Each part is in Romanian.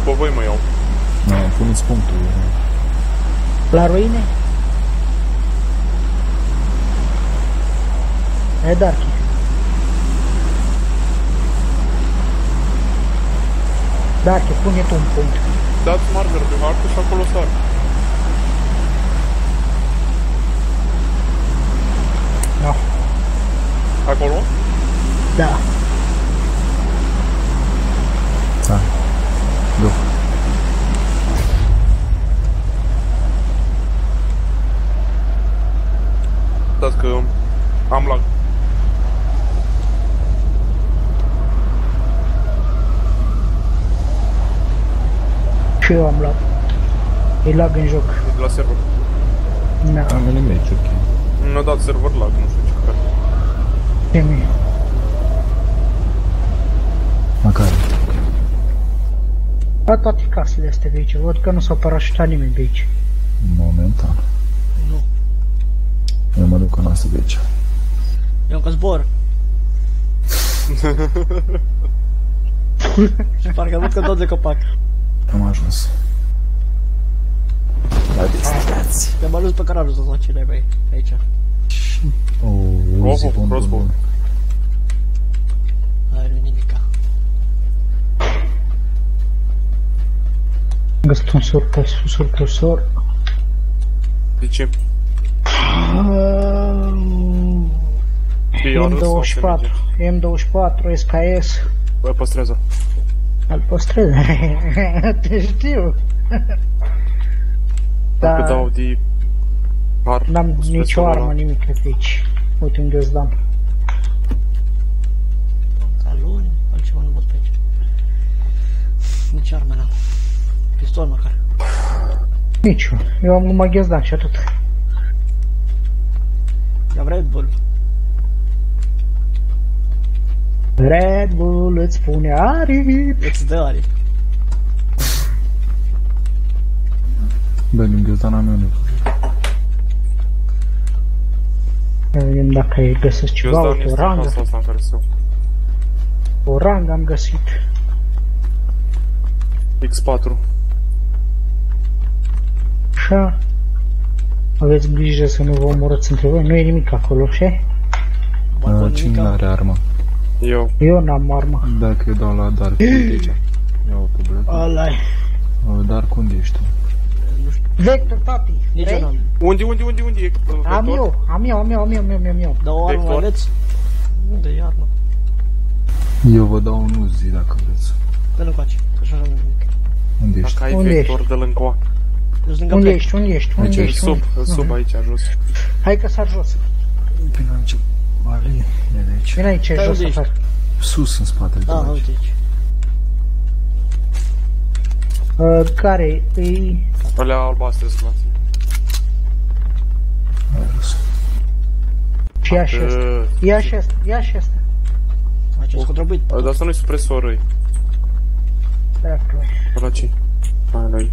După voi mă iau. Da, puneți punctul. La ruine? E Darky. Darky, pune tu un punct. Dați marker pe hartă și acolo sar. No. Acolo? Da. Da. Go. Dați că am lag. Și eu am luat. E lag în joc. E de la server. Da. Am venit meci, ok. Nu dat server lag, nu știu ce care. Ce mie? Macare. Da, toate casele astea de aici. Văd că nu s-au parașutat nimeni de aici. Momentan. Nu. Eu mă duc în asta de aici. Eu încă zbor. Și parcă văd că tot de copac. Am ajuns. La destinație. Te-am ajuns pe carajul sau ce ai aici. Uzi, crossbow. Ai, nu nimica. Am găsit un surpresor. De ce? M24, M24, SKS. Băi, păstrează. Îl păstrez. Te știu. Dacă dau de... N-am nicio armă, nimic pe aici. Uite unde îți dam. Pantaloni, altceva nu văd pe aici. Nici armă n-am. Pistol măcar. Nici eu am numai ghezdan și atât. Ia Red Bull. Red Bull îți spune aripi. Îți dă aripi. Bă, din ghiozdan meu nu. Vedem dacă îi găsesc ceva, uite, o rangă. Asta în care sunt. O rangă am găsit. X4. Așa. Aveți grijă să nu vă omorâți între voi, nu e nimic acolo, știi? Cine are armă? Eu. Eu n-am armă. Dacă eu dau la Dark, unde aici? Ia o tabletă. Ăla-i. Dark, unde ești tu? Vector, tati. Nici eu n-am. Unde e? Am eu. Dar o armă Vector? aveți? Unde e armă? Eu vă dau un Uzi dacă vreți. Dă-l încoace, că așa n-am nimic. Unde ești? Dacă ai Unde vector, dă-l încoa. Eu sunt lângă Unde plec. ești, unde ești, unde Aici, ești? Sub aici, jos. Hai că sar jos. Până am ce... Vale, e de aici. Vine aici, Stai, jos unde ești? afară. Sus, în spatele tău Ah, aici. uite aici. Care îi... Alea albastre sunt la tine. Hai, jos. Și ia și asta. Ia și asta, ia și asta. Aici e scotrăbuit. Dar asta nu-i supresor răi. Dracului. Ăla ce? Hai, noi.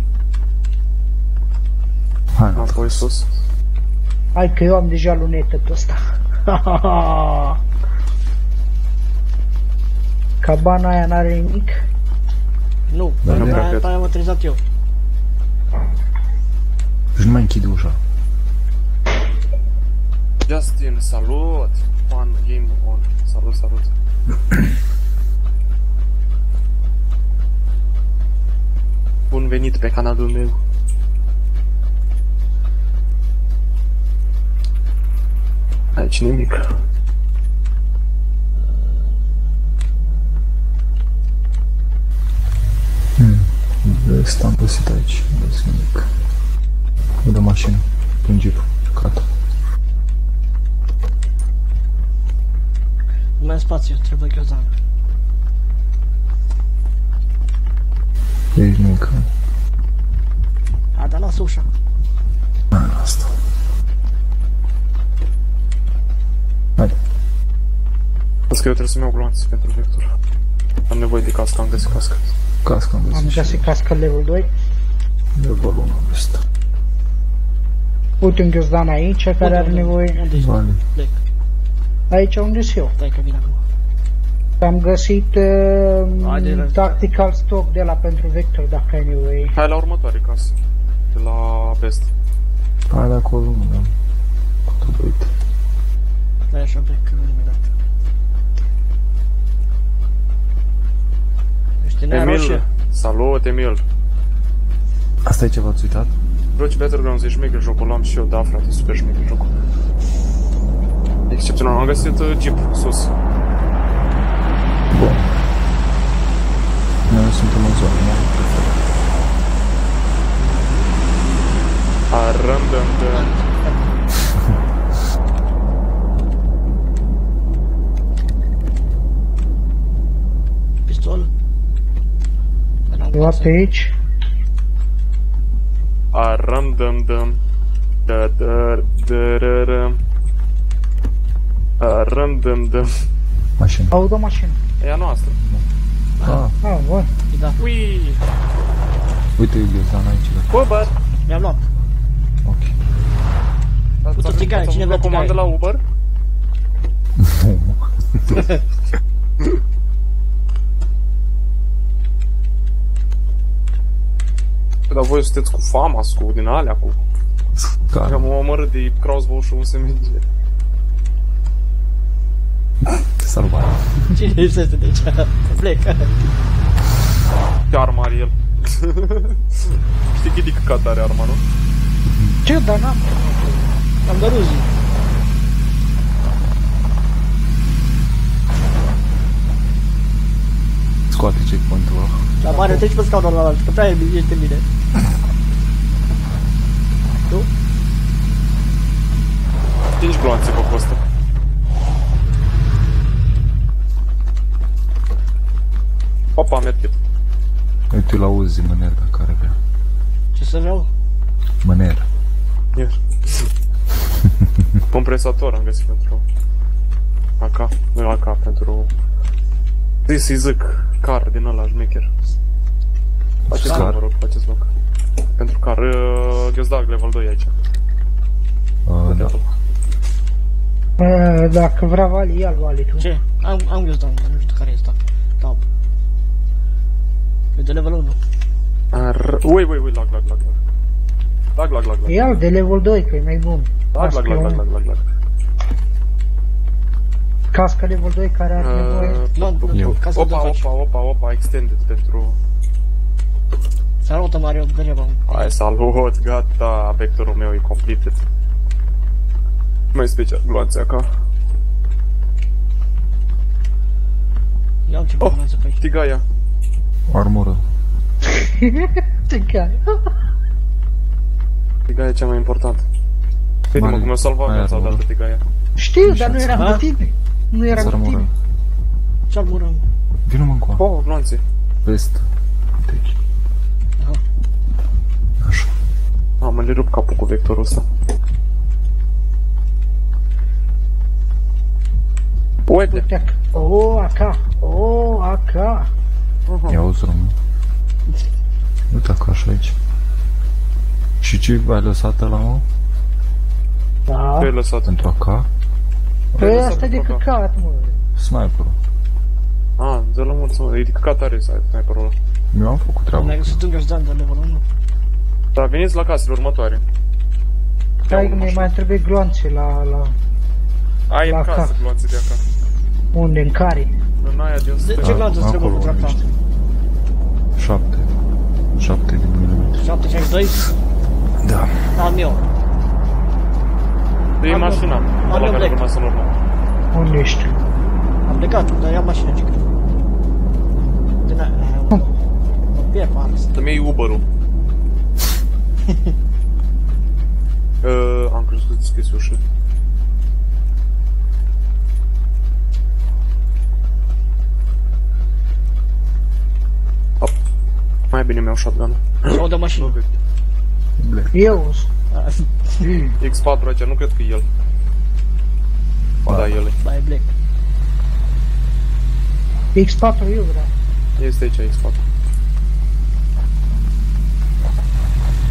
Hai, Apoi sus. Hai că eu am deja lunetă pe ăsta. Cabana aia n-are nimic. Nu, Da, dar nu prea cred. aia am utilizat eu. și nu mai închide ușa. Justin, salut! Fun game on. Salut. Bun venit pe canalul meu. Aici nimic. Vest am găsit aici, nu găsit nimic. Văd o mașină, un jeep, cat. Nu mai am spațiu, trebuie ghiozdan. Aici nimic. A, dar lasă ușa. Asta. Hai. Asta că eu trebuie să-mi iau gloanțe pentru vector. Am nevoie de cască, am găsit cască. Cască am Am găsit. găsit cască level 2. De balon am găsit. Uite un ghiozdan aici care are nevoie. Unde ești? Vale. Plec. Aici unde sunt eu. Stai că vin acum. Am găsit Haide, tactical stock de la pentru Vector, dacă ai nevoie. Hai la următoare casă. De la Best. Hai de acolo, nu am. Tot uite. Da, așa plec, că nu imediat. Ești în aia roșie? Emil. Salut, Emil. Asta e ceva ați uitat? Bro, ce Battlegrounds e șmecher jocul, l-am și eu, da, frate, super șmecher jocul. Excepțional, am găsit Jeep sus. Bun. Noi suntem în zonă, nu? Random de... Pistol? Ceva pe aici? Random de... Random de... Mașină. Aud o mașină. E a noastră. Ah, Bun. Da. Ui! uite Iubiezdan aici. Da. Uber! Mi-am luat. Ok. Uite, țigaie, cine vrea comandă țigaie? la Uber? Dar voi sunteți cu FAMAS, cu din alea, cu... Care? Am omorât de crossbow și un SMG. Salvare. Cine lipsește de aici? Plecă. Ce armă are el? Știi cât de căcat are arma, nu? Ce, dar n-am. Am dat ruzii. Scoate checkpoint-ul ăla. Dar mare, treci pe scaunul ăla, că prea ești în mine. Tu? 5 gloanțe pe costă. Opa, medkit. Uite, la Uzi mâner dacă are vrea. Ce să vreau? Mâner. Iar. Compresator am găsit pentru... AK, nu AK, pentru... Să-i zic, car din ăla, șmecher. Faceți Car? loc, vă rog, faceți loc. Pentru car, Gheozdag, level 2 aici. Da. Dacă vrea Vali, ia-l Vali tu. Ce? Am găsit, dar nu știu care este. Tab. E de level 1. Ui, lag. Lag. Ia-l de level 2, că e mai bun. Lag. Casca level 2 care are nevoie. Nu, ca să dăm faci. Opa, extended pentru... Salută, Mario, degeaba. Hai, salut, gata, vectorul meu e completed. Mai special, gloanțe acá. Ia-mi ce bă, mai să pe aici. Tigaia. Armură. Ce care? Tigaia e cea mai importantă. Crede-mă că mi-a salvat viața odată Tigaia. Știu, dar nu era Ha? cu tine. Nu era cu Armură. tine. Ce-al murăm? Vino-mă încoa. Oh, gloanțe. Vest. Uite aici. Aha. Așa. Mă le rup capul cu vectorul ăsta. Uite. Uite, AK. Ia auzi român. Uite acolo așa aici. Și ce ai lăsat ăla, mă? Da. Ce ai lăsat? Pentru AK? Păi asta e de căcat, mă. Sniperul. De la mulți, mă. E de căcat tare sniperul ăla. Eu am făcut treaba. Ne-ai găsit un găzdan de level 1. Dar veniți la casele următoare. Hai, ne mai trebuie gloanțe la... Ai La în casă cap. gloanțe de acá. Unde, în care? În aia din De stânga. ce glanță îți trebuie acolo, cu dreapta? 7 de milimetri. 762? Da. Am eu. E Am mașina. eu Ăla care plec. rămas în urmă. Unde ești? Am plecat, dar ia mașină, cică. Din aia, mă pierd pe asta. Să-mi iei Uber-ul. Am crezut că deschis ușa. Mai bine mi-au shotgun-ul. Sau de mașină. Eu. X4 aici, nu cred că e el. Ba da, el e. Ba, e black. X4 eu vreau. Este aici X4.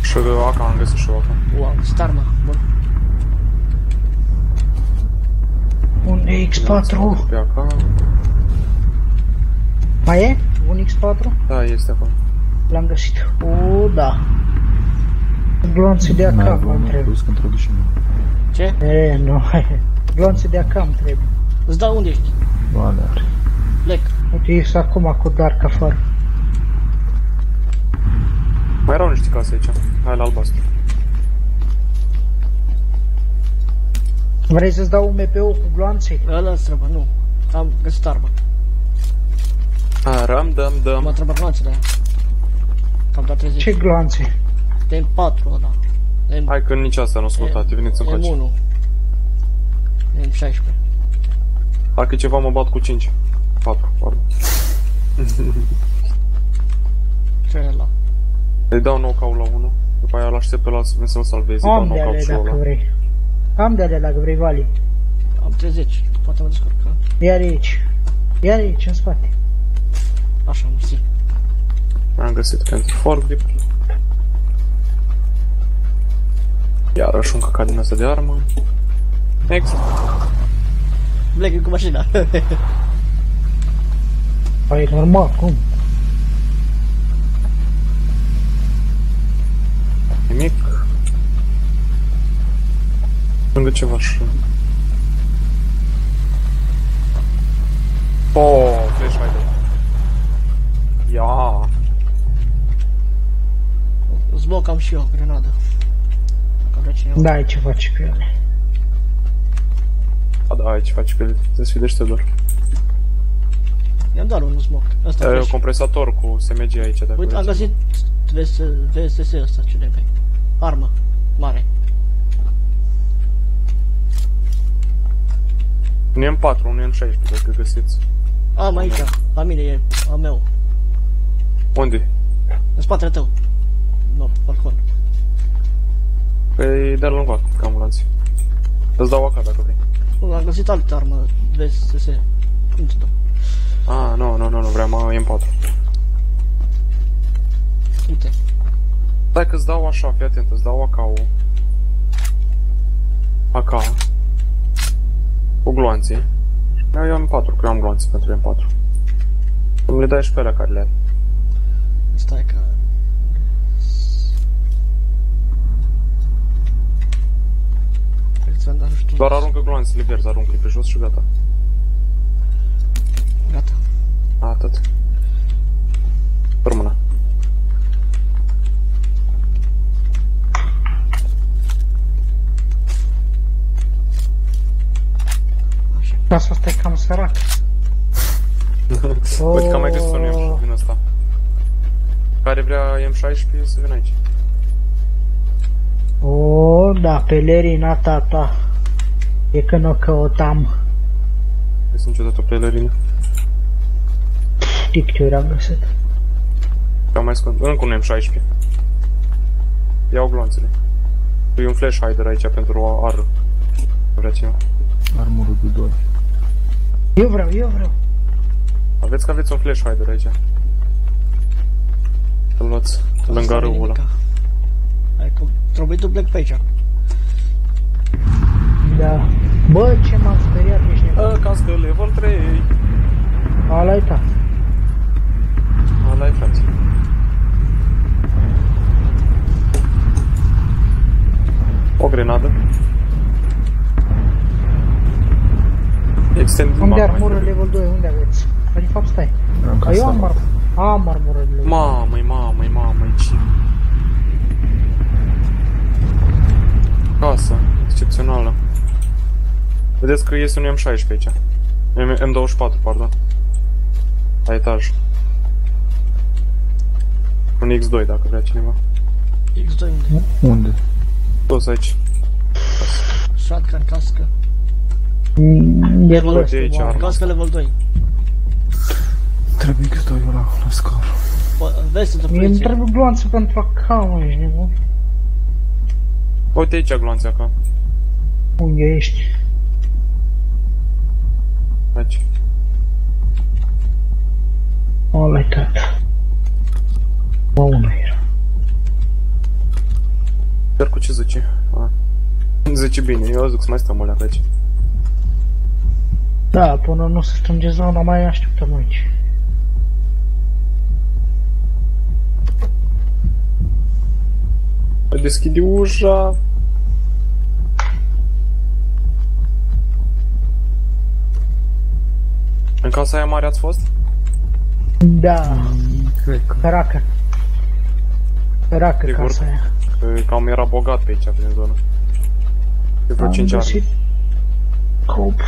Și AK, am găsit și AK. Wow, starma. Bun. Un X4. Pe AK. Mai e? Un X4? Da, este acolo. L-am găsit. O, da. Glonțe de Mai acam avem îmi unul trebuie. plus că introduci nu. Ce? E, nu. Glonțe de acam trebuie. Îți dau unde ești? Vale are. Plec. Uite, ești acum cu dark afară. Mai erau niște case aici. Hai la albastru. Vrei să-ți dau un MPO cu gloanțe? Ăla îți trebuie, nu. Am găsit armă. Ram, dăm, Mă dăm. trebuie gloanțele aia. Cam dat 30. Ce gloanțe? De M4 ăla. Hai că nici asta nu sunt mutate, veniți încoace. M1. M16. Hai că ceva mă bat cu 5. 4, pardon. Ce e ăla? Îi dau knockout la 1. După aia l-aștept pe ăla să vin să-l salvezi. Îi dau Am de knockout ale și dacă ăla. vrei. Am de ale dacă vrei, Vali. Am 30. Poate mă descurc. Ha? Iar aici. Iar aici, în spate. Așa, mersi. Am găsit pentru forklift. Iarăși un căcat din asta de armă. Next. Plec cu mașina. Păi, normal, cum? Nimic. Lângă ceva și... Oh, flash hider. Ia. Zboc am și eu, grenadă. Dacă vrea cineva. Da, ai ce faci cu ele. Da, aici faci pe el, te sfidește doar. I-am dat un smoke. Ăsta E un flash. compresator cu SMG aici, dacă Uite, am vreți. găsit VSS ăsta, ce de pe. Armă. Mare. Un M4, un M16, dacă găsiți. Am aici. La mine e a meu. Unde? În spatele tău. Nu, balcon. Păi, de-l lungă, ca ambulanții. Îți dau AK dacă vrei. Nu, am găsit altă armă VSS. Cum ți dau? Ah, nu, vreau M4. Uite. Stai că îți dau așa, fii atent, îți dau AK-ul. AK. Cu gloanțe. Eu am M4, că eu am gloanțe pentru M4. Îmi le dai și pe alea care le are. Stai că... Ți-am dat, nu știu. Doar aruncă gloanțele verzi, aruncă-le pe jos și gata. Gata. Atât. Rămână. Așa. Asta asta e cam sărac. Uite că am mai găsit un M16 din ăsta. Care vrea M16 să vină aici. O, da, pelerina ta. E că nu căutam. Este niciodată o pelerină. Știi ce am găsit? Am mai scos. Încă un M16. Iau gloanțele. E un flash hider aici pentru AR. Vrea cineva. Armurul de 2. Eu vreau. Aveți că aveți un flash hider aici. Să-l luați lângă râul ăla. Hai că trebuie tu plec pe aici. Da. Bă, ce m-am speriat, ești nebun. Cască level 3. Ala-i ta. Ala-i frate. O grenadă. Extend din Unde mapa. armură level 2? Unde aveți? Păi, de fapt, stai. Am Că eu casat. am armură level 2. Mamă, ce... Casă, excepțională. Vedeți că iese un M16 aici. M24, pardon. La etaj. Un X2 dacă vrea cineva. X2 unde? Unde? Toți aici. Shotgun, cască. E Uite rost, aici, bă. armă. Cască level 2. Trebuie că stoi ăla la scar. Vezi să te Mie îmi poliție. trebuie gloanță pentru acá, mă, ești nebun. Uite aici gloanțe acá. Unde ești? Aici. Ăla-i tata. Bă, unul era. Dar cu ce zice? Zice bine, eu zic să mai stăm alea pe aici. Da, până nu se strânge zona, mai așteptăm aici. Deschide ușa. În casa aia mare ați fost? Da, Cred că... săracă Sigur. casa aia. Că cam era bogat pe aici, prin zonă. De vreo 5 Am ani. găsit cop.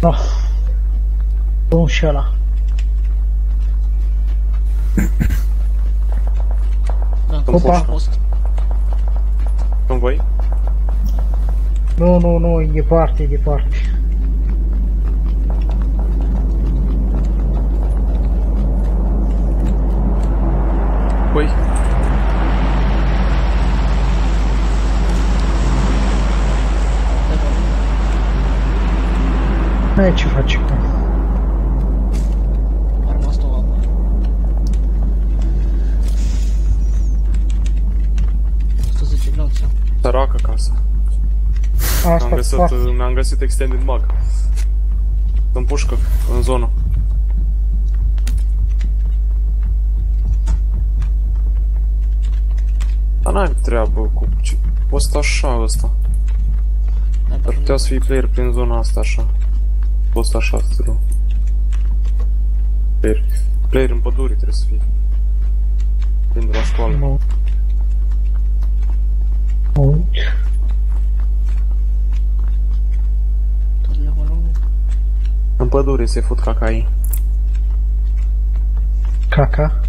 No. Bun și ăla. Da, Opa. post. Sunt voi? Nu, e departe, e departe. Voi? N-ai ce face cu. Am rămas două acum. Glanță. Săracă casa. Asta Mi-am găsit extended mag. În pușcă, în zonă. Dar n-ai treabă cu ce... Poți așa ăsta. Ar putea să fii player prin zona asta așa. Poți așa să te Player în pădure trebuie să fii. Prin de la școală. mă uit. Tot levelul 1. În pădure se fut cacaii. Caca.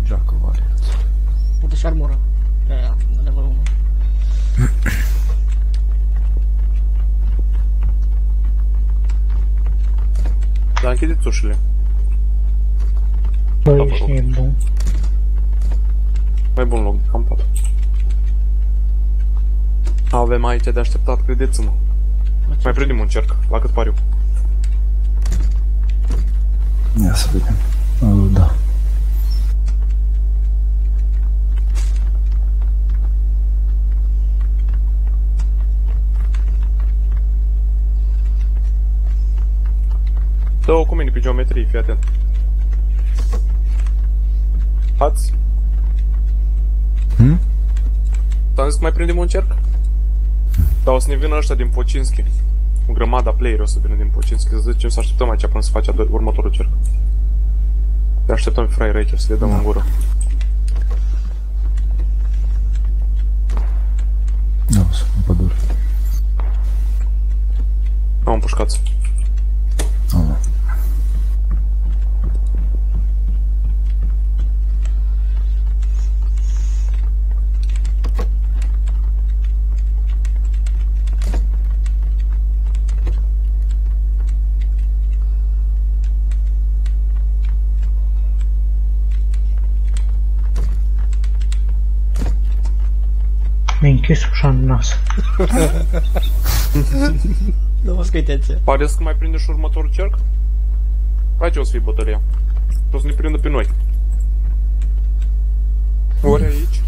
Geacă variață. Uite și armură. Aia, levelul 1. Dar închideți ușile. Băi, ești nebun. Mai bun loc de campat. Avem aici de așteptat, credeți-mă. Mai prindem un cerc, la cât pariu. Ia să vedem. Da. Dă-o cu mine pe geometrie, fii atent. Ați? Ți-am zis că mai prindem un cerc? Dar o să ne vină ăștia din Pocinski. O grămadă player o să vină din Pocinski. Să zicem să așteptăm aici până să face următorul cerc. Le așteptăm fraieri aici, să le dăm în gură. Da, sunt în pădure. Am împușcați. Da. Mi-a închis ușa în nas. Nu vă scuiteți. Pare să mai prinde și următorul cerc? Aici o să fie bătălia. O să ne prindă pe noi. Ori aici,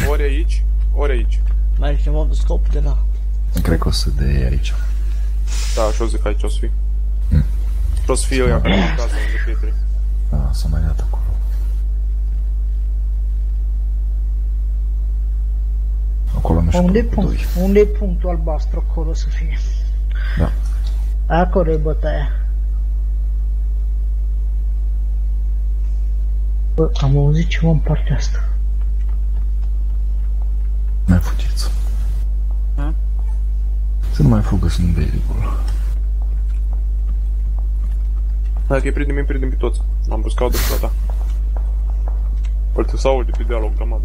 ori aici, ori aici. Mai are ceva de scop de la... Cred că o să dea aici. Da, și o zic aici o să fie. Și o să fie ăia care în casă unde pietre. Da, s-a mai dat acolo. Acolo nu știu. Unde-i punct? Unde-i punctul albastru acolo să fie? Da. Acolo e bătaia. Bă, am auzit ceva în partea asta. Mai fugiți. Ha? Să nu mai fugă, sunt variable. Dacă îi prindem, îi prindem pe toți. Am pus caudă pe ta. Uite, s aude pe deal o grămadă.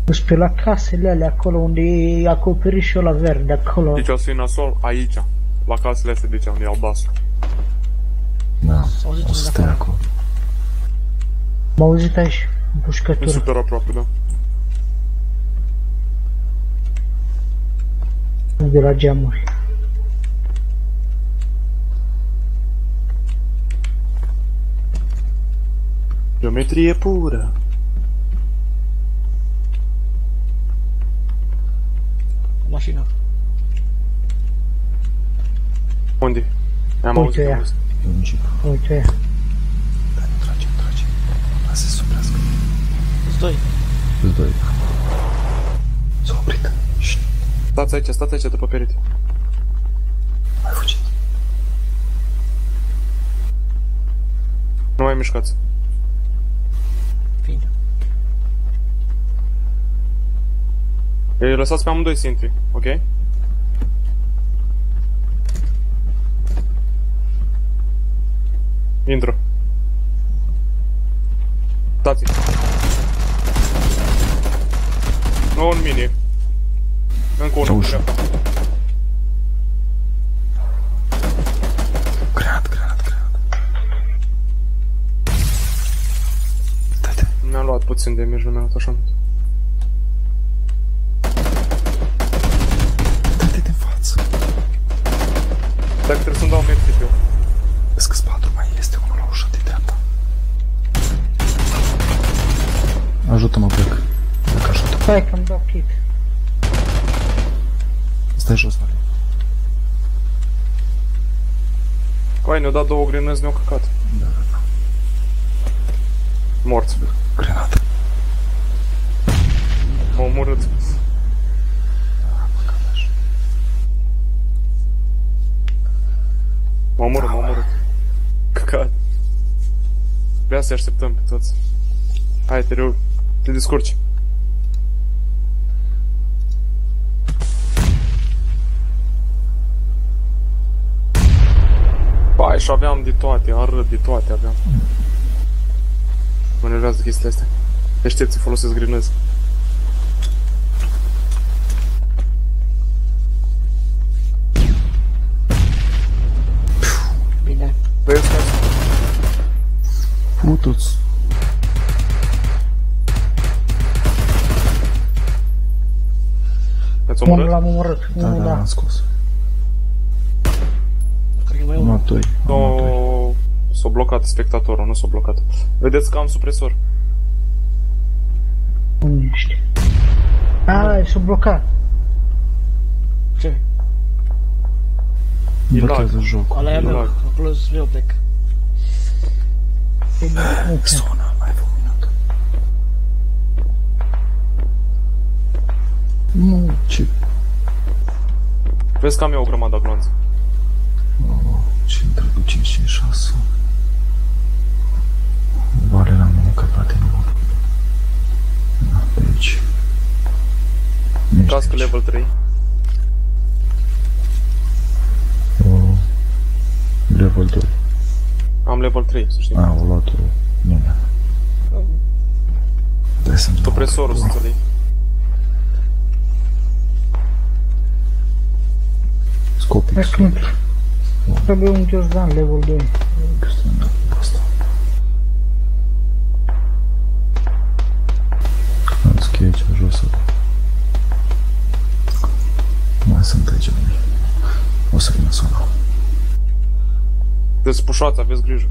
Deci pe la casele alea acolo unde e acoperișul ăla verde acolo. Deci o să fie nasol aici. La casele astea de aici, unde e albastru. Da, auziți o să de stai acolo. acolo. M-a auzit aici, E împușcătură. super aproape, da. De la geamuri. Geometrie pură. Mașina. Unde? Am Uite auzit. ea. Am auzit. E un jeep. Uite, Dar nu trage, nu trage. Lasă-i să suprească. Îți doi. Îți doi. S-a oprit. Șt, Stați aici după perete. mai fugit. Nu mai mișcați. Bine. Îi lăsați pe amândoi să intri, ok? Intră. Stați. Nu un mini. Încă unul, Ușă. dreapta. Granat. Dă-te. Mi-am luat puțin de damage, mi-am luat așa mult. Dă-te din față. Dacă trebuie să-mi dau medkit eu. Vezi că spatul mai este unul la ușa de dreapta. Ajută-mă, plec. Plec, ajută-mă. stai că-mi dau kit. Stai jos, Vali. Coai, ne-au dat două grenăzi, ne-au căcat. Da. Mort. Grenată. M-au omorât. M-au omorât. Căcat. Vrea să-i așteptăm pe toți. Hai, te descurci. Bai, și aveam de toate, arăt de toate aveam. Mă nervează chestiile astea. Deștepții folosesc grenăzi. Bine. Vezi că Putu-ți. ați Unul omorât? l-am omorât, Da, unul da, da. l-am scos. Cred că mai Am unul. luat doi. No, s-a blocat spectatorul, nu s-a blocat. Vedeți că am supresor. Unde ești? A, s-a blocat. Ce? Blochează jocul. Ala e a meu. lag. Acolo sunt eu plec. Ok. Sună, mai fă un minut. Nu, ce... Vezi că am eu o grămadă glonț. Ce întreabă 556. Vale la mine că frate nu. Da, pe aici. Nu ești Cască aici. level 3. Level 2. Am level 3, să știi. A, o luat-o. Mine. Dai să-mi dau. Supresorul să înțelegi. Scopic. Hai că trebuie un Jordan level 2. Asta. Am scrie aici jos. Mai sunt aici la mine. O să vină sună. Despușați, aveți grijă.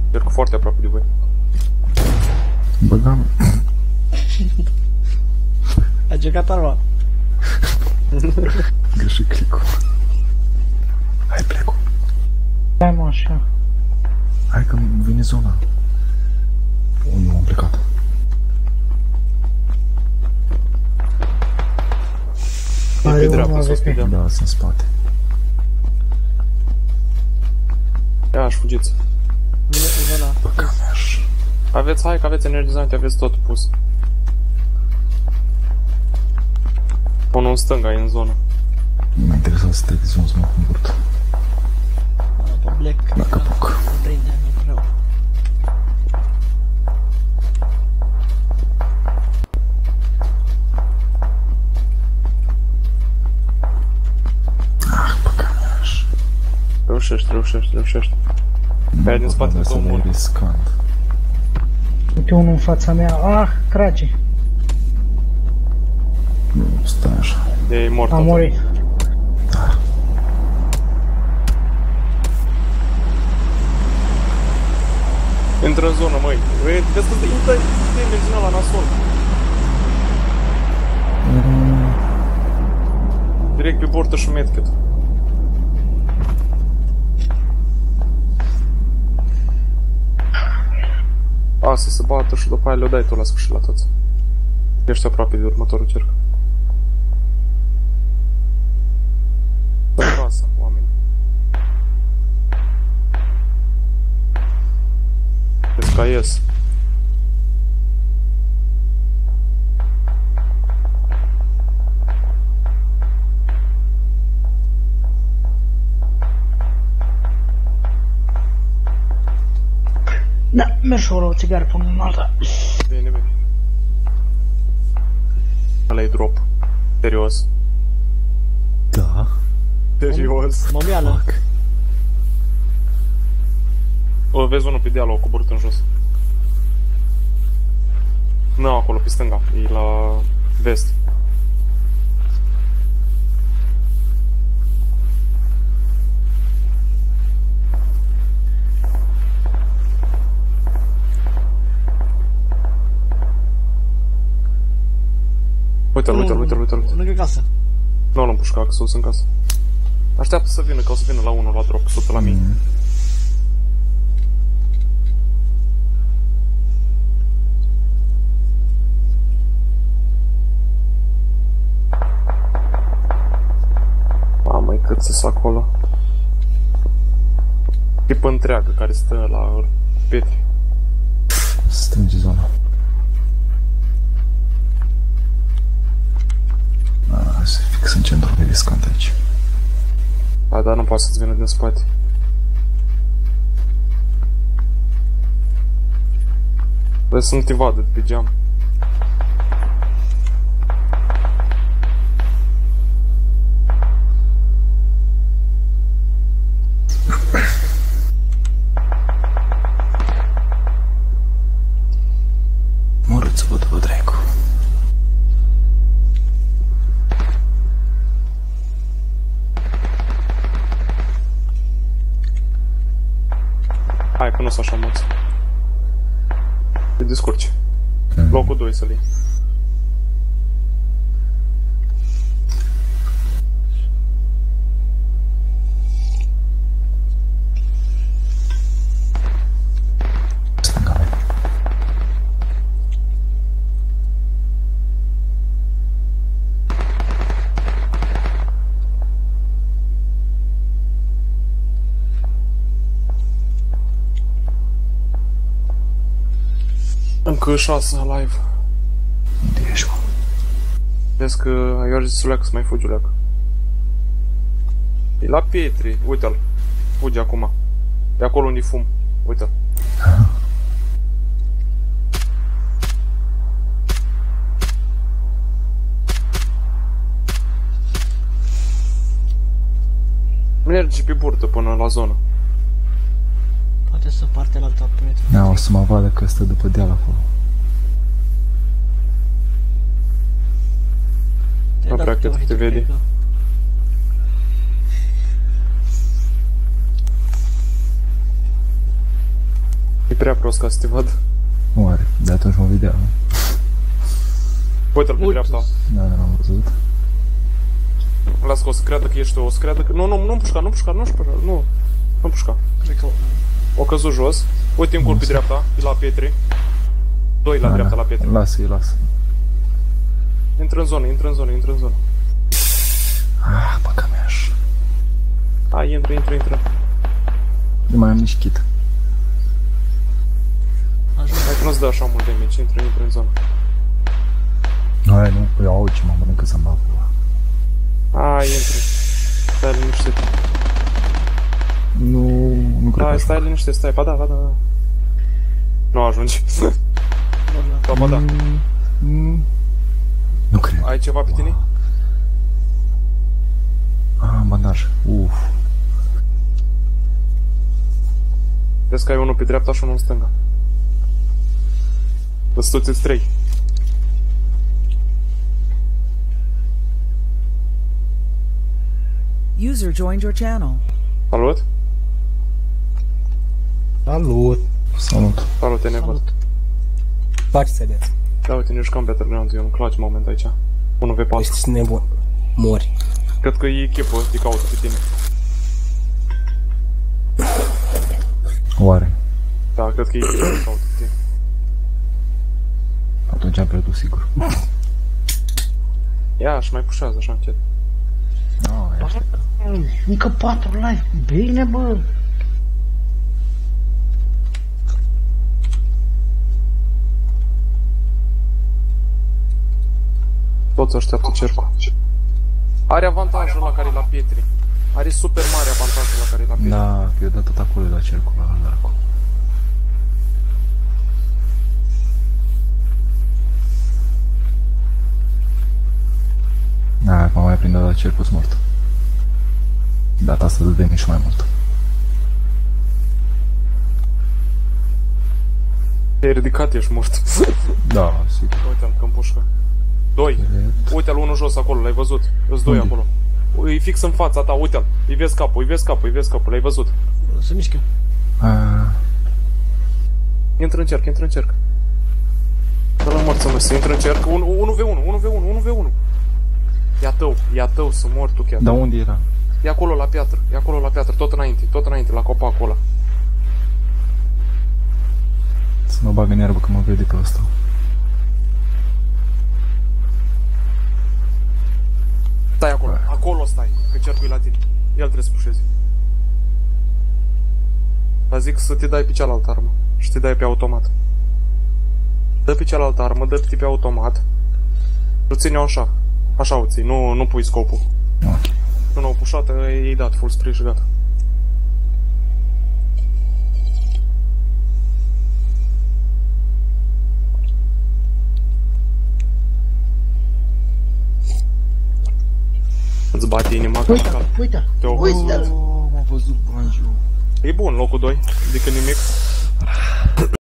Sper că foarte aproape de voi. Băgam. Ai jucat arma. Greșit click-ul. Hai, plecu. Stai mă așa. Hai că vine zona. Eu am plecat. E Are pe unul dreapta, sus pe AVP. deal. Da, sunt în spate. Ia, aș fugiți. Bine, în zona. Băgam aș. Aveți, hai că aveți energizante, aveți tot pus. Unul în stânga, e în zonă. Nu mă interesează să trec zonă, să mă convurt. Pe black. Dacă apuc. Nu prinde, nu vreau. Ah, băgam aș. Reușești. Pe aia din spate Bă, două asta e mori. riscant. Uite unul în fața mea. Ah, crage. Nu, stai așa. E mort. A tot. murit. Intră în zonă, măi. Vezi că intră dimensiunea la nasol. Direct pe portă și medkit. Asta se bată și după aia le-o dai tu la sfârșit la toți. Ești aproape de următorul cerc. Acasă, oameni. Vezi că ies. Da, merg și o la o țigară până în alta. Bine, bine. Ăla-i drop. Serios. Da. Serios. Momială. Fuck. O, vezi unul pe deal, o coborât în jos. Nu, acolo, pe stânga. E la vest. Uite-l. Lângă casă. Nu l-am pușcat, că sus în casă. Așteaptă să vină, că o să vină la 1 la drop, 100 la mine. Mamă, cât să acolo. Tipă întreagă care stă la Petri. Strânge zona. Se fix în centru de riscant aici. Da, dar nu poate să-ți vină din spate. Vezi să nu te vadă de pe geam. Morâți-vă după dracu. Hai că nu s-așa mulți. Te descurci. Locul 2 să-l iei. Stânga mea. Încă 6 live. Unde ești, mă? Vezi că eu aș zis Uleacă să mai fugi, Uleacă. E la Petri, uite-l. Fuge acum. E acolo unde fum. Uite-l. Mergi pe burtă până la zonă. Poate să parte la alta pe metru. Da, o să mă vadă că stă după deal acolo. Nu prea cred că te vede. E prea prost ca să te vadă. Oare, de atunci mă vedea, nu? Uite-l pe dreapta. Da, n-am văzut. Lasă că o să creadă că ești tu, o să creadă că... Nu împușca, nu împușca. Cred că... O căzut jos. Uite în cur pe dreapta, e la Petri. 2 la dreapta la Petri. Lasă-i. Intră în zonă. Ah, bă, că mi-aș. Hai, intră. Nu mai am nici kit. Hai că nu-ți dă așa mult damage, intră în zonă. Hai, nu, eu au ce mă mănâncă să-mi bag pula. Hai, intră. Stai liniștit. Nu cred că Hai, stai liniștit, stai, ba da. Nu ajungi. Ba da. Nu cred. Ai ceva pe tine? Ah, bandaj. Uf. Vezi că ai unul pe dreapta și unul în stânga. Văstuți-ți 3. User joined your channel. Salut? Salut. Te nevăd. Faci să vedeți. Da, uite, ne jucam Battlegrounds, eu în clutch moment aici. 1v4. Ești nebun. Mori. Cred că e echipă, te caută pe tine. Oare? Da, cred că e echipă, te caută pe tine. Atunci am pierdut sigur. Ia, și mai pușează așa încet. No, e aștept. Încă 4 live. Bine, bă. Toți așteaptă cercul. Are avantajul la care e la Pietri. Are super mare avantajul la care e la Pietri. Da, că eu dat tot acolo la cercul, la dracu. Da, acum mai prinde la cercul mort. Data asta dădem și mai mult. Te-ai ridicat, ești mort. Da, sigur. Uite-l, că împușcă. 2. Uite-l unul jos acolo, l-ai văzut? Îți 2 acolo. E fix în fața ta, uite-l. Îi vezi capul, îi vezi capul, îi vezi capul, l-ai văzut. Se mișcă. Intră în cerc, intră în cerc. Dă-l mort să mă, intră în cerc. 1v1. E a tău, să mori tu chiar. Dar unde era? E acolo la piatră, tot înainte, la copacul ăla. Să mă bag în iarbă că mă vede pe ăsta. Stai acolo stai, că cercul e la tine. El trebuie să pușezi. Dar zic să te dai pe cealaltă armă și te dai pe automat. Dă pe cealaltă armă, dă-te pe automat. Nu ține-o așa. Așa o ții, nu pui scopul. Ok. Când o pușată, i-ai dat full spray și gata. Îți bate inima ca Uite, cal. uite. Te-o Uite-l. M-a văzut Banjo. E bun, locul 2, adică nimic.